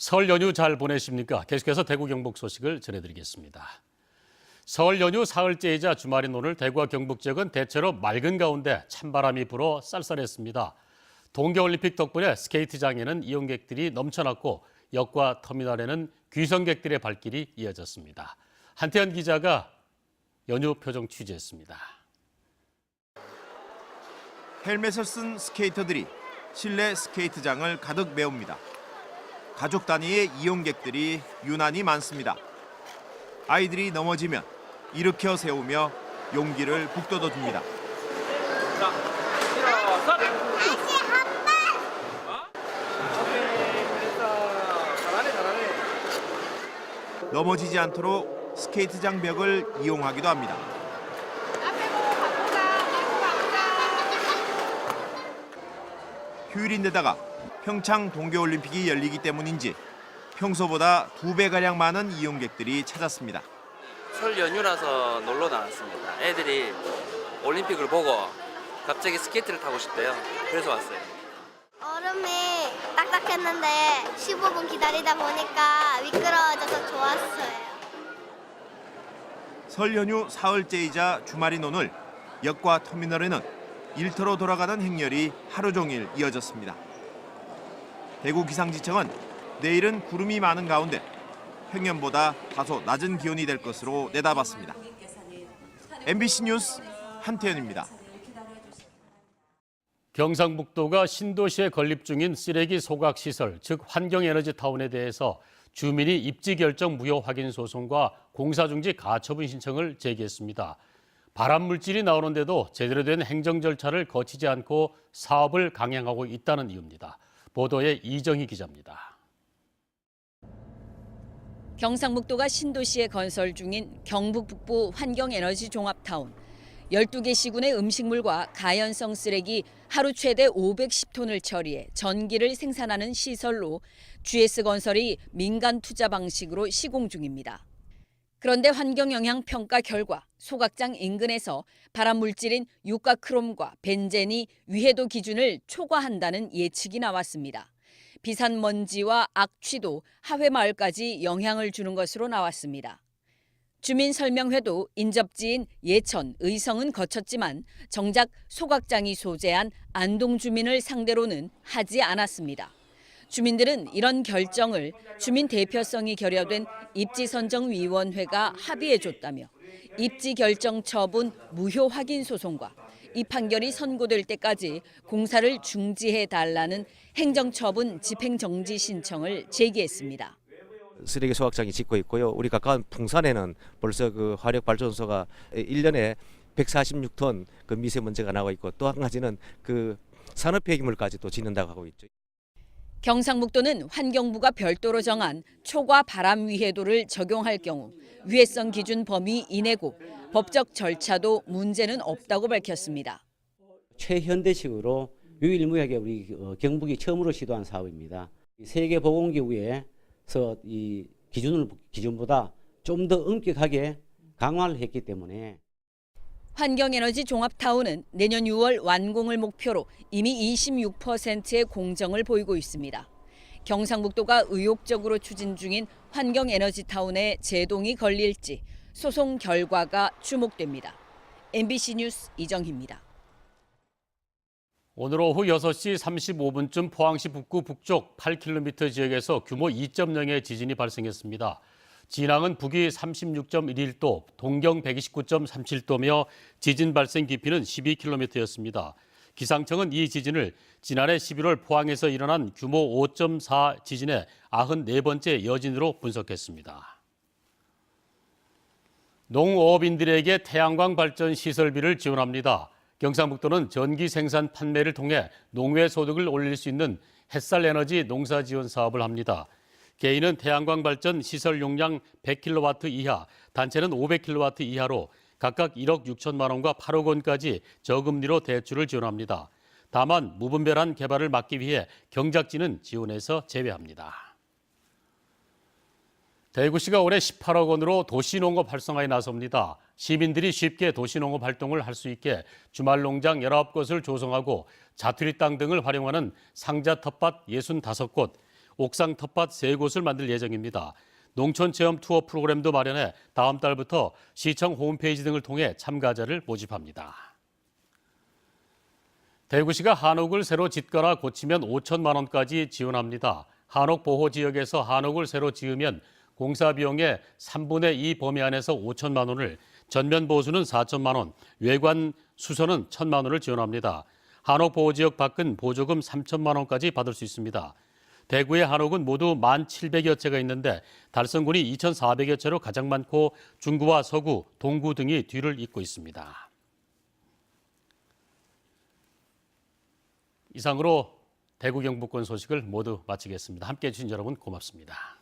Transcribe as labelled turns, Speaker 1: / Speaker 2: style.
Speaker 1: 설 연휴 잘 보내십니까? 계속해서 대구 경북 소식을 전해드리겠습니다. 설 연휴 사흘째이자 주말인 오늘 대구와 경북 지역은 대체로 맑은 가운데 찬바람이 불어 쌀쌀했습니다. 동계올림픽 덕분에 스케이트장에는 이용객들이 넘쳐났고 역과 터미널에는 귀성객들의 발길이 이어졌습니다. 한태현 기자가 연휴 표정 취재했습니다.
Speaker 2: 헬멧을 쓴 스케이터들이 실내 스케이트장을 가득 메웁니다. 가족 단위의 이용객들이 유난히 많습니다. 아이들이 넘어지면 일으켜 세우며 용기를 북돋워줍니다. 넘어지지 않도록 스케이트장 벽을 이용하기도 합니다. 휴일인데다가 평창 동계올림픽이 열리기 때문인지 평소보다 2배가량 많은 이용객들이 찾았습니다.
Speaker 3: 설 연휴라서 놀러 나왔습니다. 애들이 올림픽을 보고 갑자기 스케이트를 타고 싶대요. 그래서 왔어요.
Speaker 4: 얼음이 딱딱했는데 15분 기다리다 보니까 미끄러워져서 좋았어요.
Speaker 2: 설 연휴 사흘째이자 주말인 오늘 역과 터미널에는 일터로 돌아가는 행렬이 하루 종일 이어졌습니다. 대구 기상지청은 내일은 구름이 많은 가운데 평년보다 다소 낮은 기온이 될 것으로 내다봤습니다. MBC 뉴스 한태현입니다.
Speaker 1: 경상북도가 신도시에 건립 중인 쓰레기 소각 시설, 즉 환경에너지타운에 대해서 주민이 입지 결정 무효 확인 소송과 공사중지 가처분 신청을 제기했습니다. 발암 물질이 나오는데도 제대로 된 행정 절차를 거치지 않고 사업을 강행하고 있다는 이유입니다. 보도에 이정희 기자입니다.
Speaker 5: 경상북도가 신도시에 건설 중인 경북 북부 환경에너지 종합타운. 12개 시군의 음식물과 가연성 쓰레기 하루 최대 510톤을 처리해 전기를 생산하는 시설로 GS건설이 민간 투자 방식으로 시공 중입니다. 그런데 환경영향 평가 결과 소각장 인근에서 발암 물질인 유가크롬과 벤젠이 위해도 기준을 초과한다는 예측이 나왔습니다. 비산먼지와 악취도 하회마을까지 영향을 주는 것으로 나왔습니다. 주민설명회도 인접지인 예천, 의성은 거쳤지만 정작 소각장이 소재한 안동 주민을 상대로는 하지 않았습니다. 주민들은 이런 결정을 주민 대표성이 결여된 입지선정위원회가 합의해줬다며 입지 결정 처분 무효 확인 소송과 이 판결이 선고될 때까지 공사를 중지해달라는 행정처분 집행정지 신청을 제기했습니다.
Speaker 6: 쓰레기 소각장이 짓고 있고요. 우리 가까운 풍산에는 벌써 그 화력발전소가 1년에 146톤 그 미세먼지가 나고 있고 또 한 가지는 그 산업폐기물까지 또 짓는다고 하고 있죠.
Speaker 5: 경상북도는 환경부가 별도로 정한 초과 발암 위해도를 적용할 경우 위해성 기준 범위 이내고 법적 절차도 문제는 없다고 밝혔습니다.
Speaker 7: 최현대식으로 유일무이하게 우리 경북이 처음으로 시도한 사업입니다. 세계보건기구에서 이 기준보다 좀 더 엄격하게 강화를 했기 때문에
Speaker 5: 환경에너지 종합타운은 내년 6월 완공을 목표로 이미 26%의 공정을 보이고 있습니다. 경상북도가 의욕적으로 추진 중인 환경에너지타운에 제동이 걸릴지 소송 결과가 주목됩니다. MBC 뉴스 이정희입니다.
Speaker 1: 오늘 오후 6시 35분쯤 포항시 북구 북쪽 8km 지역에서 규모 2.0의 지진이 발생했습니다. 진앙은 북위 36.11도, 동경 129.37도며 지진 발생 깊이는 12km였습니다. 기상청은 이 지진을 지난해 11월 포항에서 일어난 규모 5.4 지진의 94번째 여진으로 분석했습니다. 농업인들에게 태양광 발전 시설비를 지원합니다. 경상북도는 전기 생산 판매를 통해 농외 소득을 올릴 수 있는 햇살 에너지 농사 지원 사업을 합니다. 개인은 태양광 발전 시설 용량 100kW 이하, 단체는 500kW 이하로 각각 1억 6천만 원과 8억 원까지 저금리로 대출을 지원합니다. 다만 무분별한 개발을 막기 위해 경작지는 지원에서 제외합니다. 대구시가 올해 18억 원으로 도시농업 활성화에 나섭니다. 시민들이 쉽게 도시농업 활동을 할 수 있게 주말 농장 19곳을 조성하고 자투리 땅 등을 활용하는 상자 텃밭 65곳, 옥상 텃밭 3곳을 만들 예정입니다. 농촌 체험 투어 프로그램도 마련해 다음 달부터 시청 홈페이지 등을 통해 참가자를 모집합니다. 대구시가 한옥을 새로 짓거나 고치면 5천만 원까지 지원합니다. 한옥 보호 지역에서 한옥을 새로 지으면 공사 비용의 3분의 2 범위 안에서 5천만 원을, 전면 보수는 4천만 원, 외관 수선은 1천만 원을 지원합니다. 한옥 보호 지역 밖은 보조금 3천만 원까지 받을 수 있습니다. 대구의 한옥은 모두 1,700여 채가 있는데 달성군이 2,400여 채로 가장 많고 중구와 서구, 동구 등이 뒤를 잇고 있습니다. 이상으로 대구 경북권 소식을 모두 마치겠습니다. 함께해 주신 여러분 고맙습니다.